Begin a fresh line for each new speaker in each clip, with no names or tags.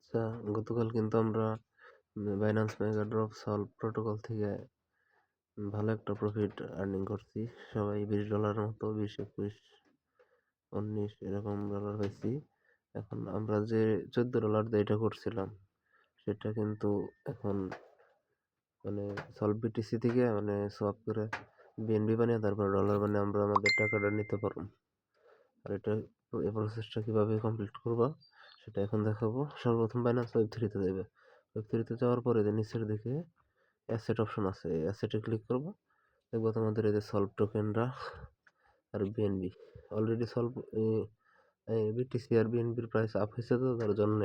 আচ্ছা, গতকাল কিন্তু আমরা বাইন্যান্স মেগাড্রপ সলভ প্রোটোকল থেকে ভালো একটা প্রফিট আর্নিং করছি। সবাই $20 মতো, 20, 21, 19 এরকম ডলার পাইছি। এখন আমরা যে $14 দিয়ে এটা করছিলাম সেটা কিন্তু এখন মানে সলভ বিটিসি থেকে সোয়াপ করে বিএনবি বানিয়ে তারপর ডলার বানিয়ে আমরা আমাদের টাকাটা নিতে পারবো। আর এই প্রসেসটা কিভাবে কমপ্লিট করবা সেটা এখন দেখাবো। সর্বপ্রথম বাইন্যান্স ওয়েব3 যাবে। ওয়েব3 যাওয়ার পরে যে নিচের দিকে অ্যাসেট অপশন আছে, এই অ্যাসেটে ক্লিক করবো। দেখবো তোমাদের এই যে সলভ টোকেনরা আর বিএনবি অলরেডি সলভ বিটিসি আর বিএনবির প্রাইস আপ হয়েছে, তো তার জন্য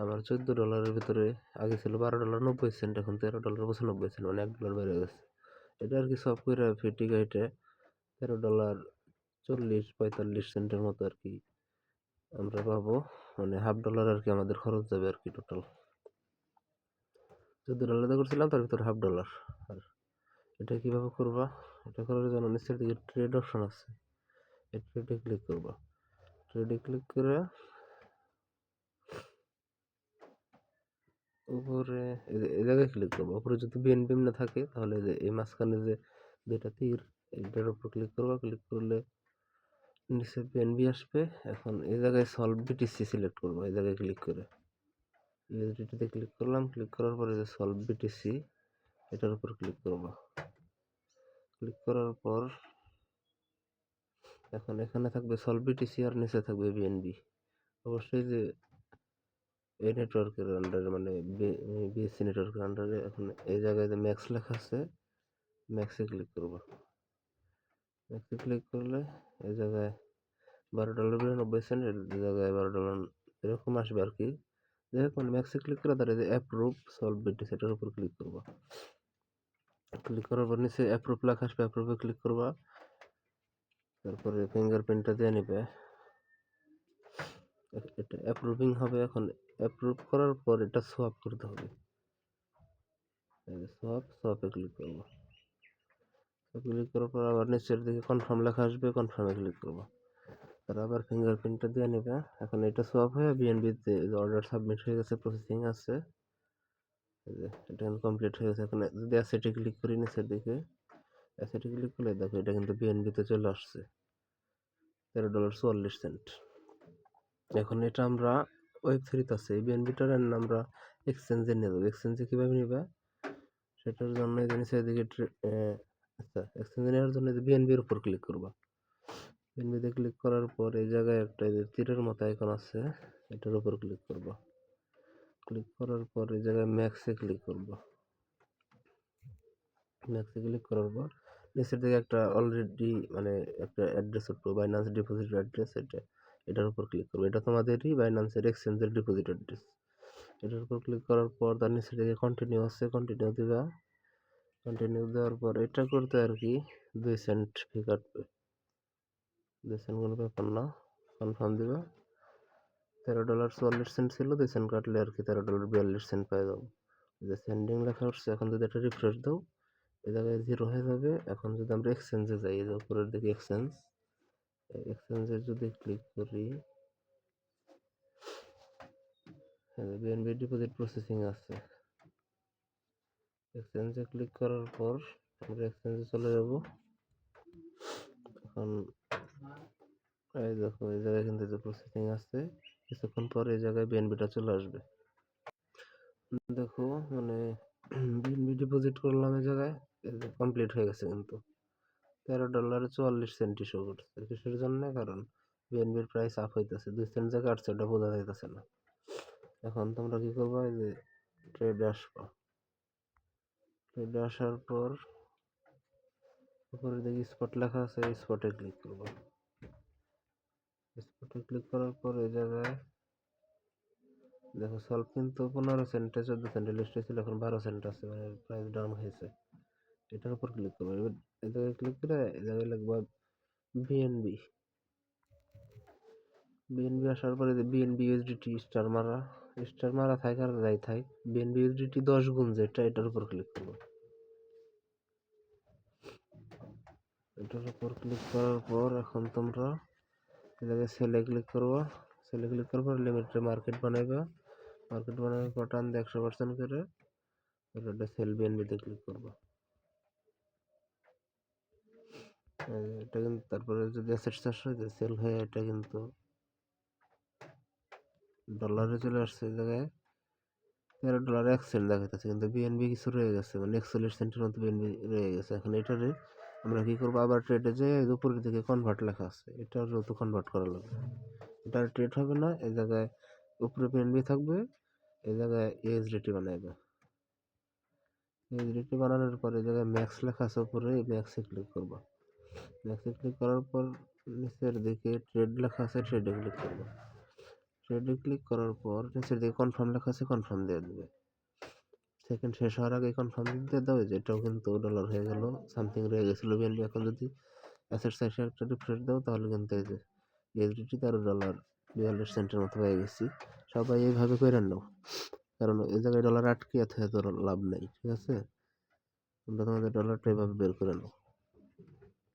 আমার $14 ভিতরে আগে ছিল $12.90, এখন $13.95, মানে $1 বেড়ে গেছে। এটা আর কি সব করে ফিটি গাইটে $13.40-45 মতো আর কি আমরা পাবো, মানে $1/2 আর কি আমাদের খরচ যাবে আর কি। টোটাল $14 করছিলাম, তার ভিতরে $1/2। আর এটা কিভাবে করবা? এটা করার জন্য নিচের দিকে ট্রেড অপশন আছে, এই ট্রেডে ক্লিক করবা। ট্রেডে ক্লিক করে উপরে এই জায়গায় ক্লিক করবা। উপরে যদি বিএনপি না থাকে তাহলে যে এই মাঝখানে যে দুইটা তীর, এইটার উপর ক্লিক করবা। ক্লিক করলে নিচে বিএনবি আসবে। এখন এই জায়গায় সলভ বিটিসি সিলেক্ট করবা, এই জায়গায় ক্লিক করে ইউএসডিটিতে ক্লিক করলাম। ক্লিক করার পরে যে সলভ বিটিসি এটার উপর ক্লিক করবা। ক্লিক করার পর এখন এখানে থাকবে সলভ বিটিসি আর নিচে থাকবে বিএনবি। অবশ্যই যে এই নেটওয়ার্কের আন্ডারে, মানে বিএসসি নেটওয়ার্কের আন্ডারে। এখন এই জায়গায় যে ম্যাক্স লেখা আছে, ম্যাক্সে ক্লিক করবো। ম্যাক্সে ক্লিক করলে এই জায়গায় $12.90, এই জায়গায় $12 এরকম আসবে আর কি। যাই হোক, মানে ম্যাক্সে ক্লিক করে তার যে অ্যাপ্রুভ সলভ বিটি সেটার উপর ক্লিক করবো। ক্লিক করার পর নিচে অ্যাপ্রুভ লেখা আসবে, অ্যাপ্রুভে ক্লিক করবা। তারপরে ফিঙ্গারপ্রিন্টটা দিয়ে নিবে, এটা অ্যাপ্রুভিং হবে। এখন অ্যাপ্রুভ করার পর এটা সোয়াপ করতে হবে। সোয়াপে ক্লিক করবো। ক্লিক করার পর আবার নিচের দিকে কনফার্ম লেখা আসবে, কনফার্মে ক্লিক করবো। তারা আবার ফিঙ্গারপ্রিন্টটা দিয়ে নেবে। এখন এটা সোয়াপ হয়ে বিএনবিতে অর্ডার সাবমিট হয়ে গেছে, প্রসেসিং আছে। এটা কমপ্লিট হয়ে গেছে। এখন যদি অ্যাসেটে ক্লিক করি নিচের দিকে, অ্যাসেটে ক্লিক করলে দেখো এটা কিন্তু বিএনবিতে চলে আসছে $13.44। এখন এটা আমরা ওয়েব3 আছে, এই বিএনবিটার আমরা এক্সচেঞ্জে নিয়ে যাবো। এক্সচেঞ্জে কীভাবে নিবা সেটার জন্য এই জিনিস এদিকে আচ্ছা, এক্সচেঞ্জে নেওয়ার জন্য বিএনবির উপর ক্লিক করবা। বিএনবিতে ক্লিক করার পর এই জায়গায় একটা তীরের মতো আইকন আছে, এটার উপর ক্লিক করবা। ক্লিক করার পর এই জায়গায় ম্যাক্সে ক্লিক করবা। ম্যাক্সে ক্লিক করার পর নিচের দিকে একটা অলরেডি মানে একটা অ্যাড্রেস উঠবে, বাইন্যান্স ডিপোজিট অ্যাড্রেস। এটার উপর ক্লিক করবে। এটা তোমাদেরই বাইন্যান্সের এক্সচেঞ্জের ডিপোজিট অ্যাড্রেস। এটার উপর ক্লিক করার পর তার নিচের দিকে কন্টিনিউ আছে, কন্টিনিউ দিবা। কন্টিনিউ দেওয়ার পর এটা করতে আর কি 2 সেন্ট ফি কাটবে। 2 সেন্ট কোনো ব্যাপার না, কনফার্ম দিবা। $13.44 ছিল, 2 সেন্ট কাটলে আর কি $13.42 পেয়ে যাবো। যে সেন্ডিং লেখা উঠছে, এখন যদি এটা রিফ্রেশ দাও এই জায়গায় 0 হয়ে যাবে। এখন যদি আমরা এক্সচেঞ্জে যাই, এই যে উপরের দিকে এক্সচেঞ্জ, এক্সচেঞ্জে যদি ক্লিক করি, বিএনবি ডিপোজিট প্রসেসিং আছে। এক্সচেঞ্জে ক্লিক করার পর আমরা এক্সচেঞ্জে চলে যাব। এখন এই দেখো এই জায়গায় কিন্তু যে প্রসেসিং আছে, কিছুক্ষণ পর এই জায়গায় বিএনবিটা চলে আসবে। দেখো মানে বিএনবি ডিপোজিট করলাম, এই জায়গায় কমপ্লিট হয়ে গেছে, কিন্তু $13.44 শো করছে। কিসের জন্য? কারণ বিএনবির প্রাইস আপ হইতেছে, 2 সেন্ট জায়গায় 8 সেন্ট বোঝা যাইতেছে না। এখন তোমরা কি করবা, এই যে ট্রেডে আসবা। ট্রেডে আসার পর উপরে দেখি স্পট লেখা আছে, এই স্পটে ক্লিক করবা। স্পটে ক্লিক করার পর এই জায়গায় দেখো সলভ কিন্তু 15 সেন্টে 14 সেন্টে লিস্টে ছিল, এখন 12 সেন্ট আছে, মানে প্রাইস ডাউন হয়েছে। এটার উপর ক্লিক করবো। এবার এই জায়গায় ক্লিক করে এই জায়গায় লিখবো বিএনবি। বিএনবি আসার পরে যে বিএনবি ইউএসডিটি স্টার মারা থাক আর যাই থাক, বিএনবি ইউএসডিটি 10 গুণ যেটা, এটার উপর ক্লিক করবো। এটার উপর ক্লিক করার পর এখন তোমরা এই জায়গায় সেলে ক্লিক করবো। সেলে ক্লিক করার পর লিমিটেড মার্কেট বানাইবা। মার্কেট বানানোর পর টান দিয়ে 100% করে এটা সেল বিএনবিতে ক্লিক করবো। এটা কিন্তু তারপরে যদি অ্যাসেট চাষ হয় সেল হয়ে এটা কিন্তু ডলারে চলে আসছে। এই জায়গায় $13.01 দেখাইতেছে, কিন্তু বিএনবি কিছু রয়ে গেছে, মানে 41 সেন্টের মতো বিএনবি রয়ে গেছে। এখন এটারে আমরা কি করবো, আবার ট্রেডে যে উপরের দিকে কনভার্ট লেখা আছে এটার তো কনভার্ট করা লাগবে। এটা ট্রেড হবে না, এই জায়গায় উপরে বিএনবি থাকবে, এই জায়গায় ইউএসডিটি বানাইবে। ইউএসডিটি বানানোর পরে এই জায়গায় ম্যাক্স লেখা আছে উপরে, ম্যাক্সে ক্লিক করবো। ম্যাক্সে ক্লিক করার পর নিচের দিকে ট্রেড লেখা আছে, ট্রেডে ক্লিক করবো। ট্রেডে ক্লিক করার পর নিচের দিকে কনফার্ম লেখা আছে, কনফার্ম দিয়ে দেবে। সেকেন্ড শেষ হওয়ার আগে কনফার্ম দিয়ে দাও, যে এটাও কিন্তু ডলার হয়ে গেল, সামথিং রয়ে গেছিল বিএনবি। এখন যদি অ্যাসেট সাইজে একটা রিফ্রেশ দাও তাহলে কিন্তু এই যে ইউএসডিটি $13.42 সেন্টের মতো হয়ে গেছি। সবাই এইভাবে করে নাও, কারণ এই জায়গায় ডলার আটকে আছে, তোর লাভ নেই। ঠিক আছে, তোমরা তোমাদের ডলারটা এইভাবে বের করে নাও।